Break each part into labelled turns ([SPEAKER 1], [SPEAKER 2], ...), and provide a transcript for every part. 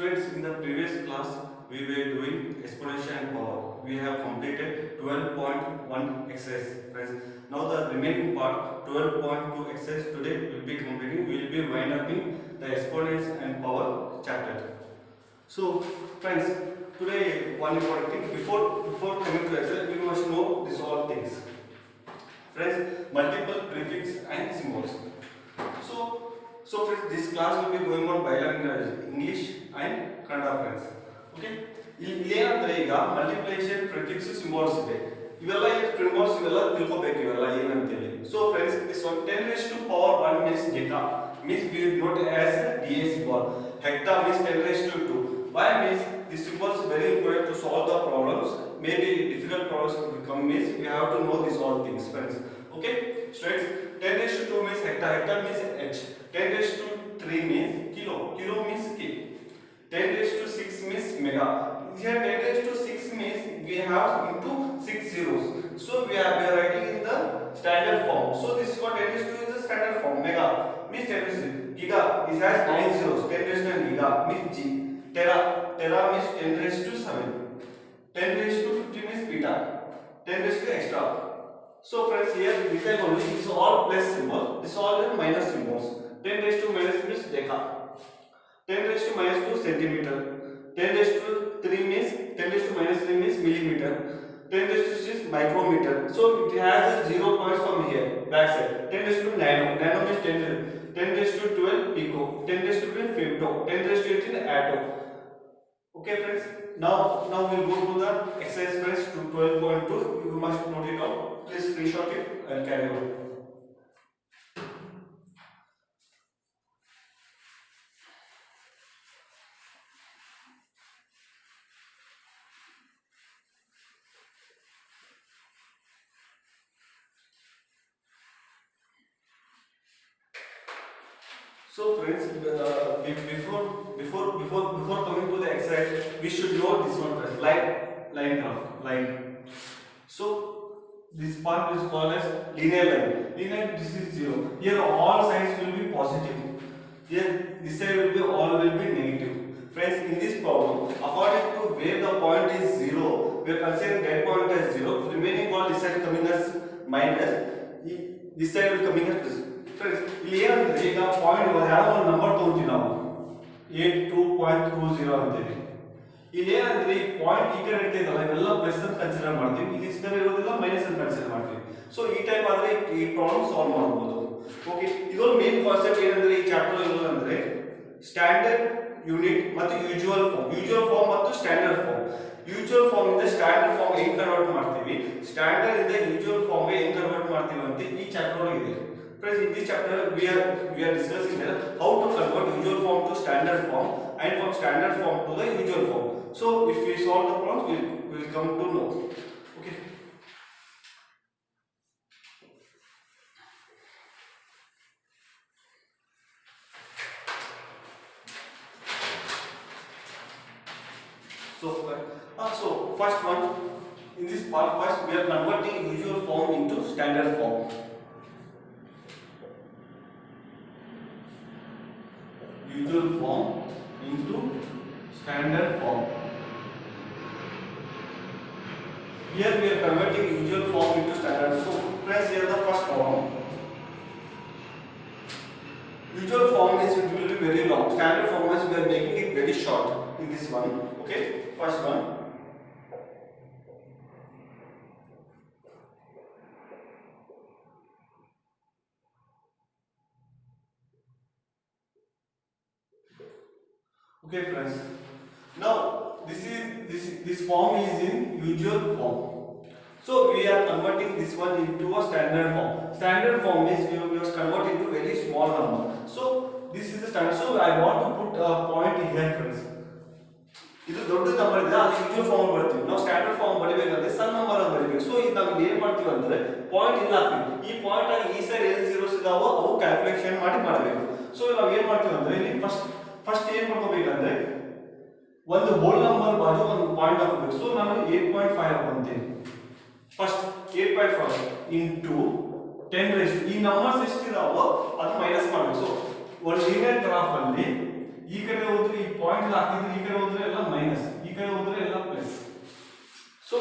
[SPEAKER 1] Students, in the previous class, we were doing exponential and power. We have completed 12.1 exercise. Friends. Now the remaining part, 12.2 exercise today will be completing. We will be wind up in the exponents and power chapter. So, friends, today one important thing. Before coming to exercise, we must know these all things. Friends, multiple prefix and symbols. So friends, this class will be going on bilingual English and Kannada, friends. Okay? ಇಲ್ಲಿ ಏನಂದ್ರೆ ಈಗ multiplication prefix symbols ಇದೆ. ಇವೆಲ್ಲ symbols ಇವೆಲ್ಲ ತಿಳ್ಕೋಬೇಕು ಇವೆಲ್ಲ ಏನಂತೇಳಿ. So friends, this one 10 raised to power 1 means deca means we note as da symbol. Hecta means 10 raised to 2. Why means this symbol is very important to solve the problems. Maybe difficult problems will come means we have to know these all things, friends. Okay? Students, 10 raised to 2 means hecta. Hecta means h. 10 raised to 3 means kilo. Kilo means k. 10 raised to 6 means mega. Here 10 raised to 6 means we have into 6 zeros. So we are writing in the standard form. So this is what 10 raised to is the standard form. Mega means 10 raised to giga. This has 9 zeros. 10 raised to giga means g. Tera means 10 raised to 7. 10 raised to 50 means beta. 10 raised to extra. So friends, here this is only this is all plus symbol. This all is minus symbols. 10 raised to minus means deca. 10 raised to minus 2 centimeter. 10 raised to 3 means 10 raised to minus 3 means millimeter. 10 raised to 6 micrometer. So it has a 0 points from here back side. 10 raised to nano. Nano means 10 raised to 12 pico. 10 raised to 12 femto. 10 raised to 18 atto. Okay friends. Now we'll go to the exercise friends to 12.2. You must note it down. Please screenshot it and carry on. So friends, before coming to the exercise, we should know this one first. Line graph. So this part is called as linear line. Linear, this is 0. Here all sides will be positive. Here this side all will be negative. Friends, in this problem, according to where the point is 0, we are considering that point as 0. Remaining all this side coming as minus. This side will coming as plus. Friends, ಇಲ್ಲಿ ಏನಂದ್ರೆ ಈಗ point ಯಾವ್ದೋ ಒಂದು number ತಗೊಂತೀವಿ ನಾವು 82.20 ಅಂತೇಳಿ. ಇಲ್ಲಿ ಏನಂದ್ರೆ ಈ ಪಾಯಿಂಟ್ ಈ ಕಡೆ ಇರ್ತೈತಲ್ಲ ಇವೆಲ್ಲ ಪ್ಲಸ್ ಅಂತ ಕನ್ಸಿಡರ್ ಮಾಡ್ತೀವಿ, ಇಲ್ಲಿ ಈ ಕಡೆ ಇರೋದೆಲ್ಲ ಮೈನಸ್ ಅಂತ ಕನ್ಸಿಡರ್ ಮಾಡ್ತೀವಿ. ಸೊ ಈ ಟೈಪ್ ಆದ್ರೆ ಈ ಪ್ರಾಬ್ಲಮ್ ಸಾಲ್ವ್ ಮಾಡಬಹುದು. ಓಕೆ, ಇದೊಂದು ಮೇನ್ ಕಾನ್ಸೆಪ್ಟ್ ಏನಂದ್ರೆ ಈ ಚಾಪ್ಟರ್ ಅಂದ್ರೆ ಸ್ಟ್ಯಾಂಡರ್ಡ್ ಯೂನಿಟ್ ಮತ್ತು ಯೂಶುವಲ್ ಫಾರ್ಮ್ ಮತ್ತು ಸ್ಟ್ಯಾಂಡರ್ಡ್ ಫಾರ್ಮ್. ಯೂಶುವಲ್ ಫಾರ್ಮ್ ಇಂದ ಸ್ಟ್ಯಾಂಡರ್ಡ್ ಫಾರ್ಮ್ ಹೆಂಗ್ ಕನ್ವರ್ಟ್ ಮಾಡ್ತೀವಿ, ಸ್ಟ್ಯಾಂಡರ್ಡ್ ಇಂದ ಯೂಶುವಲ್ ಫಾರ್ಮ್ ಗೆ ಹೆಂಗ್ ಕನ್ವರ್ಟ್ ಮಾಡ್ತೀವಿ ಅಂತ ಈ ಚಾಪ್ಟರ್ ಒಳಗೆ ಇದೆ. Friends, in this chapter we are discussing here how to convert usual form to standard form and from standard form to the usual form. So if we solve the problems, we will come to know. Okay. So first one, in this part first we are converting usual form into standard form. Usual form into standard form. Here we are converting usual form into standard. So press here the first column. Usual form is it will be very long. Standard form is we are making it very short in this one. Okay, first one. Okay friends, now this form is in usual form. So we are converting this one into a standard form. Standard form is we are converting into very small number. So this is the standard. So I want to put a point here friends. ಇದು ದೊಡ್ಡ number ಇದೆ, ಅದು usual form ಬರ್ತೀವಿ. ನಾವು standard form ಬರೀಬೇಕಂದ್ರೆ ಸಣ್ಣ number ಅಂತ ಬರೀಬೇಕು. So ಇದು ನಾವು ಏನ್ ಮಾಡ್ತೀವಿ ಅಂದ್ರೆ ಪಾಯಿಂಟ್ ಇಲ್ಲ ಹಾಕ್ತೀವಿ. ಈ ಪಾಯಿಂಟ್ ಆಗಿ ಈ ಸೈಡ್ ಏನು zeros ಇದಾವೋ ಅವು ಕ್ಯಾಲ್ಕುಲೇಷನ್ ಮಾಡಬೇಕು. ಸೊ ನಾವು ಏನ್ ಮಾಡ್ತೀವಿ ಅಂದ್ರೆ ಇಲ್ಲಿ ಫಸ್ಟ್ ಏನ್ ಮಾಡ್ಕೋಬೇಕಂದ್ರೆ ಒಂದು ಹೋಲ್ ನಂಬರ್ ಬಾಜು ಒಂದು ಪಾಯಿಂಟ್ ಹಾಕಬೇಕು. ಸೊ ನಾನು 8.5 ಹಾಕೊಂತೀನಿ. ಫಸ್ಟ್ 8.5 ಇಂಟು 10 raised ಈ ನಂಬರ್ಸ್ ಎಷ್ಟಿದಾವೋ ಅದು ಮೈನಸ್ ಮಾಡಬೇಕು. ಸೊ ಒಂದು ಲೀನಿಯರ್ ಗ್ರಾಫ್ ಅಲ್ಲಿ ಈ ಕಡೆ ಹೋದ್ರೆ ಈ ಪಾಯಿಂಟ್ ಹಾಕಿದ್ರೆ ಈ ಕಡೆ ಹೋದ್ರೆ ಎಲ್ಲ ಮೈನಸ್, ಈ ಕಡೆ ಹೋದ್ರೆ ಎಲ್ಲ ಪ್ಲಸ್. ಸೊ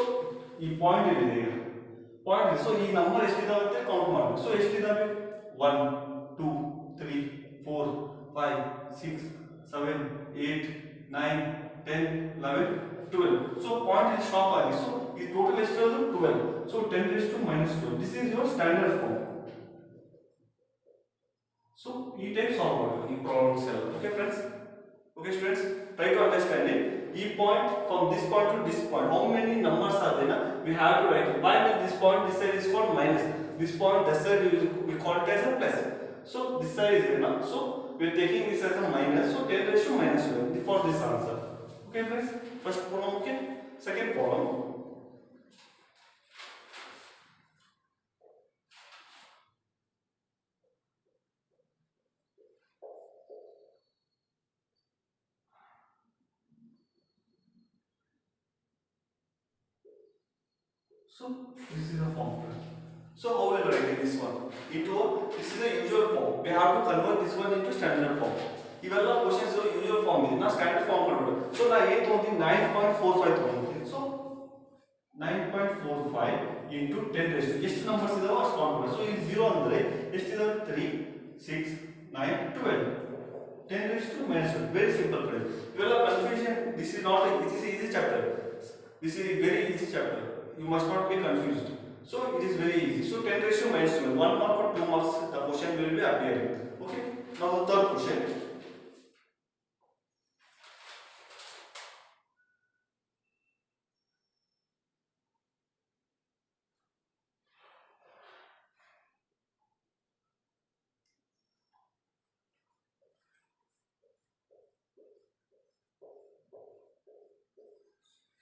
[SPEAKER 1] ಈ ಪಾಯಿಂಟ್ ಇದೆ ಈಗ ಪಾಯಿಂಟ್. ಸೊ ಈ ನಂಬರ್ ಎಷ್ಟಿದಾವೆ ಅಂತ ಕೌಂಟ್ ಮಾಡಬೇಕು. ಸೊ ಎಷ್ಟಿದಾವೆ 1 2 3 4 5 6 7 8 9 10 11 12. ಸೊ ಪಾಯಿಂಟ್ ಇಲ್ಲಿ ಸ್ಟಾಪ್ ಆಗಿದೆ. ಸೊ ಈ ಟೋಟಲ್ ಎಷ್ಟಿರೋದು 12. So 10 raised to minus 12. This is your standard form. So ಈ ಟೈಪ್ ಸಾಲ್ವ್ ಮಾಡಬೇಕು ಈ ಪ್ರಾಬ್ಲಮ್ಸ್ ಎಲ್ಲ. Okay friends, okay students, try to understand it. E point from this point to this point, how many numbers are there? We have to write why this point, this side is called minus, this point, this side we call it as a plus. So this side is there now, so we are taking this as a minus. So 10 raised to minus 12 for this answer. Okay friends, first problem. Okay, second problem. So this is a form. So how will I write this one? This is the usual form. We have to convert this one into standard form. ಇವೆಲ್ಲ questions usual form ಇದೆ. ನಾ standard form ಕೊಡ್ಬೇಕು. So ನಾ ಏನು ತೊಗೊಂತೀನಿ 9.45 ತೊಗೊಂತೀನಿ. So 9.45 into 10 raised to ಎಷ್ಟು numbers ಇದಾವೆ ಅಷ್ಟು count ಮಾಡಿ. ಸೊ ಇಲ್ಲಿ 0 ಅಂದ್ರೆ ಎಷ್ಟಿದಾವೆ 3 6 9 12. 10 raised to minus 12. Very simple friends. ಇವೆಲ್ಲ confusion. This is not this is easy chapter. This is very easy chapter. You must not be confused. So it is very easy. So 10 raised to minus 12, 1 mark or 2 marks the question will be appearing. Okay. Now the third question.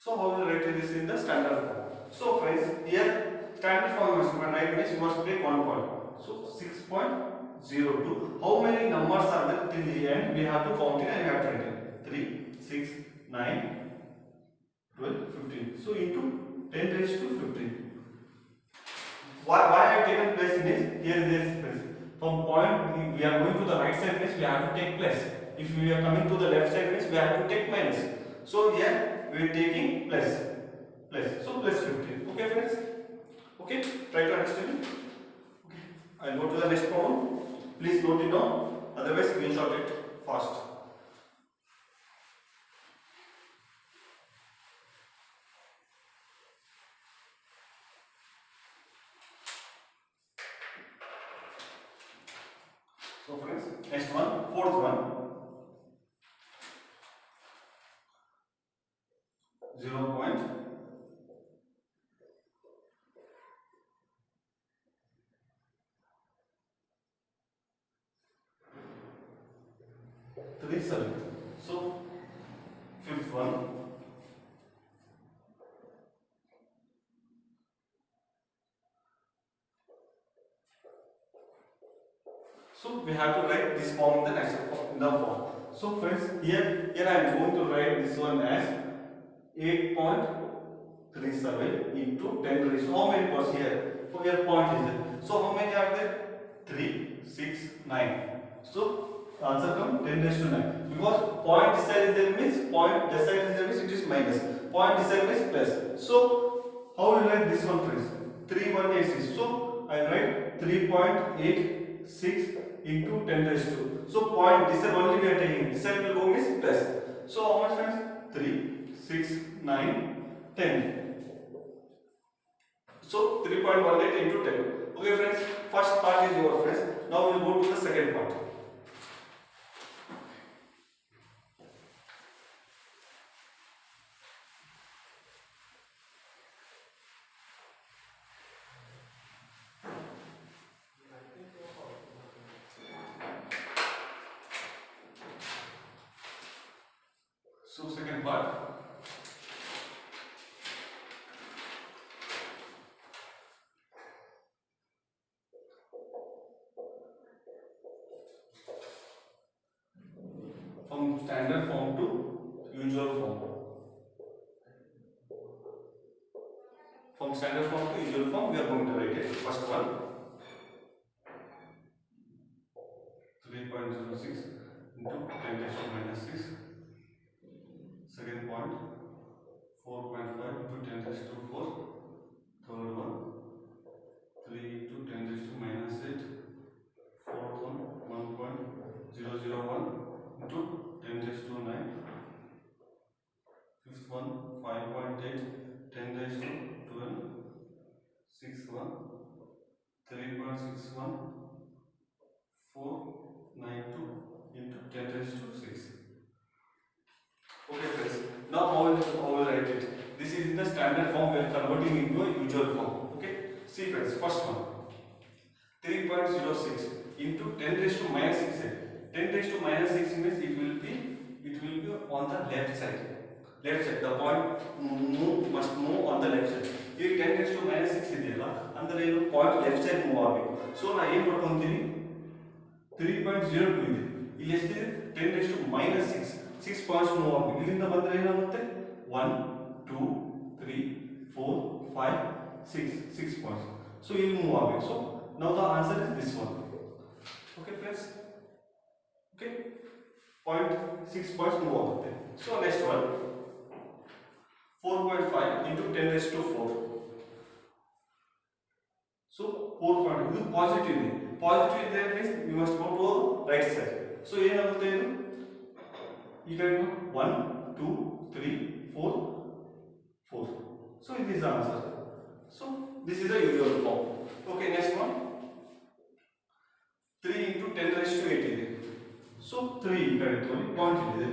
[SPEAKER 1] So how will I write this in the standard form? So friends, here standard form is right means you must take 1 point. So 6.02. How many numbers are there till the end? We have to count it and we have to write it. 3 6 9 12 15. So into 10 raised to 15. Why I have taken place in this? Here is this place. From point we are going to the right side means we have to take plus. If we are coming to the left side means we have to take minus. So here we are taking plus. So plus 15. Okay friends? Okay, try to understand it. Okay, I'll go to the next problem. Please note it down, otherwise screenshot it fast. So friends, next one, fourth one. 0.37. So fifth one. So we have to write this form in the next form, in the form. So friends, here I am going to write this one as 8.37 into 10 raised to how many parts here? So here point is there. So how many are there? 3 6 9. So answer come 10 raised to 9. Because point this side is there means point this side is there means it is minus. Point this side is plus. So how will I write this one friends? 3186. So I write 3.86 into 10 raised to. So point this side only we are taking. This side will go means plus. So how much friends? 3 6 9 10. So 3.18 into 10. Okay friends, first part is over friends. Now we will go to the second part. So second part. From standard form to usual form. From standard form to usual form, we are going to write it. First one, 3.06. into 10 raised to minus 6. Second point, 4.5 into 10 raised to 4. Third one, 3 into 10 raised to minus 8. Fourth one, 1.001 into 10 raised to 9. Fifth one, 5.8, 10 raised to 12. Sixth one, 3.61, 492 into 10 raised to 6. Okay friends, now how will write it? This is in the standard form, we are converting into a usual form. Okay, see friends, first one, 3.06 into 10 raised to minus 6. 10 raised to minus 6 means it will be on the left side. Left side, the point must move on the left side. Here 10 raised to minus 6 ಇದೆಯಲ್ಲ ಅಂದ್ರೆ ಇದು point left side move ಆಗಬೇಕು. So ನಾ ಏನು ಮಾಡ್ಕೊಂತೀನಿ, 3.02 ಇದೆ, ಇಲ್ಲಿ ಎಷ್ಟಿದೆ 10 raised to minus 6, 6 points move ಆಗಬೇಕು. ಇಲ್ಲಿಂದ ಬಂದ್ರೆ ಏನಾಗುತ್ತೆ 1 2 3 4 5 6 ಪಾಯಿಂಟ್ಸ್. ಸೊ ಇಲ್ಲಿ ಮೂವ್ ಆಗಬೇಕು. So now the answer is this one. Okay friends, okay, 0.6 points move ಆಗುತ್ತೆ. So next one, 4.5 into 10 raised to 4. So 4. ಇದು ಪಾಸಿಟಿವ್ ಇದೆ. ಪಾಸಿಟಿವ್ ಇದೆ means we must go to right side. So ಏನಾಗುತ್ತೆ ಇದು, ಈಗ 1 2 3 4 4. So it is the answer. So this is the usual form. Okay, next one, 3 into 10 raised to 8 ಇದೆ. So 3 ಈ ಕಡೆ ತೋರಿ ಪಾಯಿಂಟ್ ಇದೆ.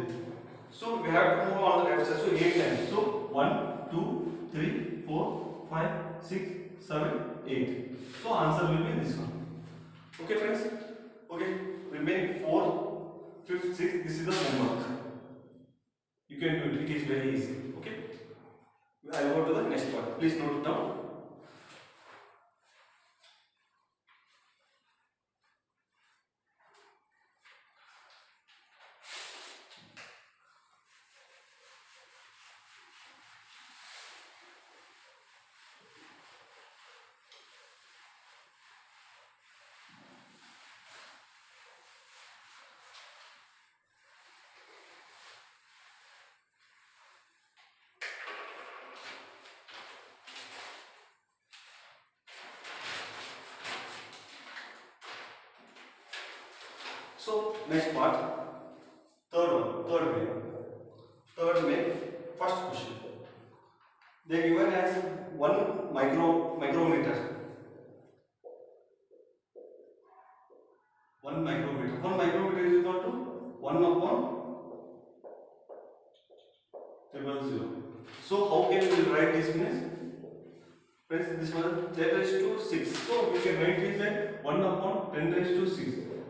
[SPEAKER 1] So we have to move on the left side. So 8 times. So 1 2 3 4 5 6 7 8. So answer will be this one. Okay friends. Okay, remaining 4 5th 6th, this is the homework. You can do it. It is very easy. Okay, I go to the next part. Please note it down. So next part, third way, first question. They given as 1 micrometer. 1 micrometer. 1 micrometer is equal to 1 upon 000. So how can we write this means? Friends, this was 10 raised to 6. So we can write this as 1 upon 10 raised to 6.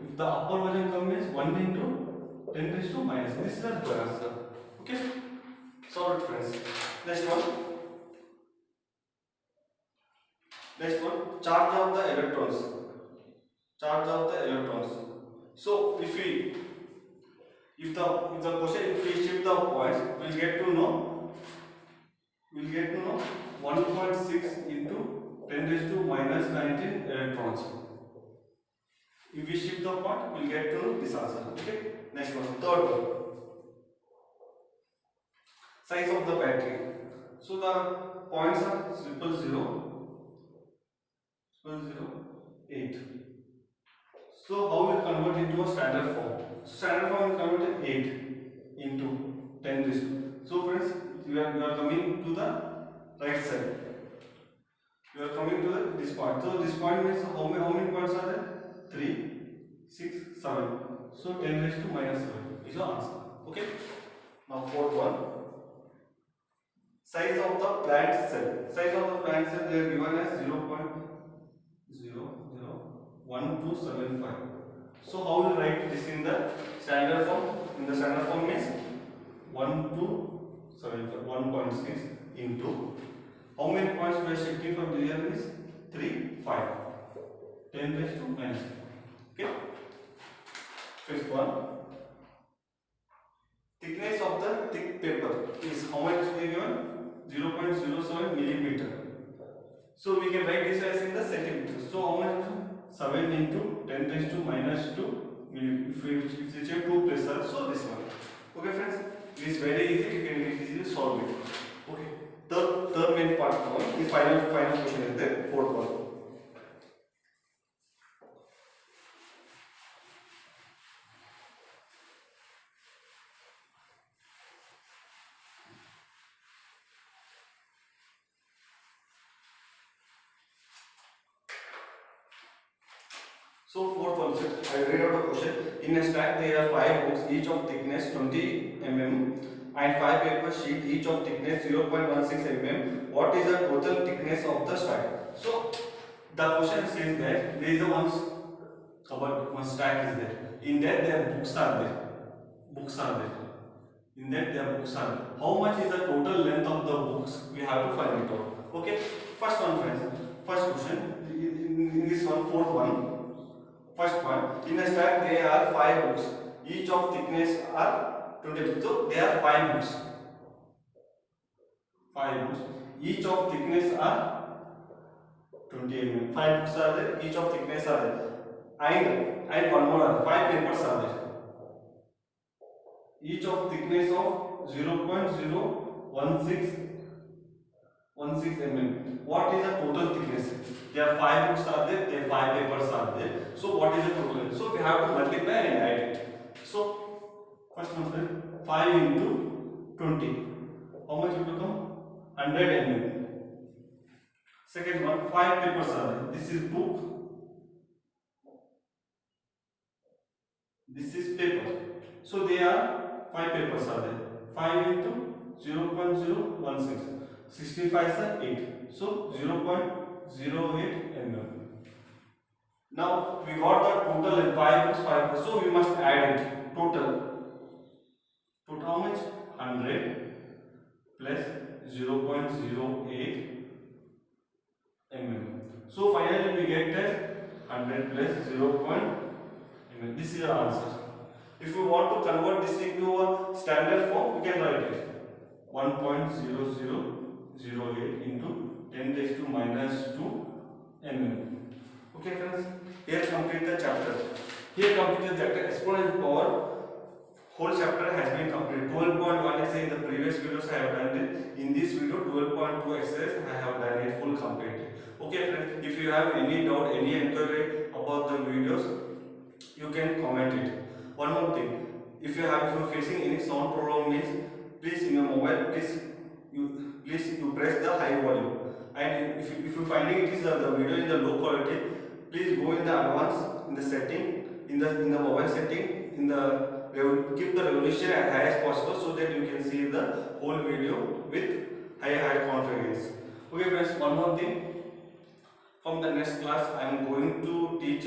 [SPEAKER 1] If the upper version comes is 1 into 10 raised to minus. This is the answer. Okay, solve it friends. Next one, charge of the electrons. So if the question, if we shift the points, we'll get to know 1.6 into 10 raised to minus 19 electrons. If we shift the point, we'll get to know this answer. Okay, next one, third one, size of the battery. So the points are 000, 8. So how will convert into a standard form? So standard form will convert 8 into 10 raised to. So friends, you are coming to the right side. You are coming to this point. So this point means how many points are there? 3, 6, 7. So 10 raised to minus 7 is your answer. Okay. Now fourth one, size of the plant cell. Size of the plant cell they are given as 0.001275. So how will write this in the standard form? In the standard form means 1.6 into how many points we are shifting from here is 3, 5. 10 raised to minus 5. Okay. Fifth one, thickness of the thick paper is how much is given? 0.07 millimeter. So we can write this as in the centimeters. So how much? 7 into 10 raised to minus 2 if you check 2 plus r, so this one. Okay friends, it is very easy, you can easily solve it. Okay, third main part one, the final question is the fourth one. So fourth one, I read out the question. In a stack there are 5 books, each of thickness 20 mm and 5 paper sheet, each of thickness 0.16 mm. What is the total thickness of the stack? So the question says that there is a one stack is there. In that their books are there. Books are there. In that their books are there. How much is the total length of the books? We have to find it out. Okay. First one, friends. First question. In this one, fourth one. First one, in a stack there are 5 books, each of thickness are 20. So there are 5 books. 5 books, each of thickness are 20 mm. 5 books are there, each of thickness are there. And one more are 5 papers are there. Each of thickness of 0.016 mm. What is the total thickness? There are 5 books are there, there are 5 papers are there. So what is the total? So we have to multiply and add it. So first one, 5 into 20. How much will become? 100 mm. Second one, 5 papers are there. This is book. This is paper. So there are 5 papers are there. 5 into 0.016. 65 is 8. So 0.08 mm. Now we got the total in 5 books, 5 books. So we must add it. Total how much? 100 plus 0.08 mm. So finally we get that 100 plus 0.08 mm. This is our answer. If you want to convert this into a standard form, you can write it 1.0008 into 10 raised to minus 2 mm. Okay friends, here complete the chapter. Here complete the chapter exponential power. Whole chapter has been completed. 12.1 exercise in the previous videos I have done it. In this video 12.2 exercise I have done it full complete. Okay friends, if you have any doubt, any inquiry about the videos, you can comment it. One more thing, if you are facing any sound problem, means please in your mobile, please you press the high volume, and if you finding it is the video in the low quality, please go in the advanced, in the setting, in the mobile setting, keep the resolution as high as possible so that you can see the whole video with high confidence. Okay friends, one more thing, from the next class I am going to teach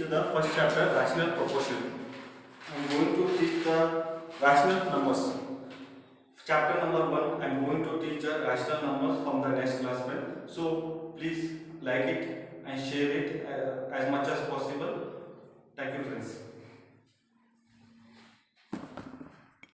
[SPEAKER 1] the first chapter, rational proportion. I am going to teach the rational numbers. Chapter number 1, I am going to teach the rational numbers from the next class. So please like it and share it as much as possible. Thank you friends.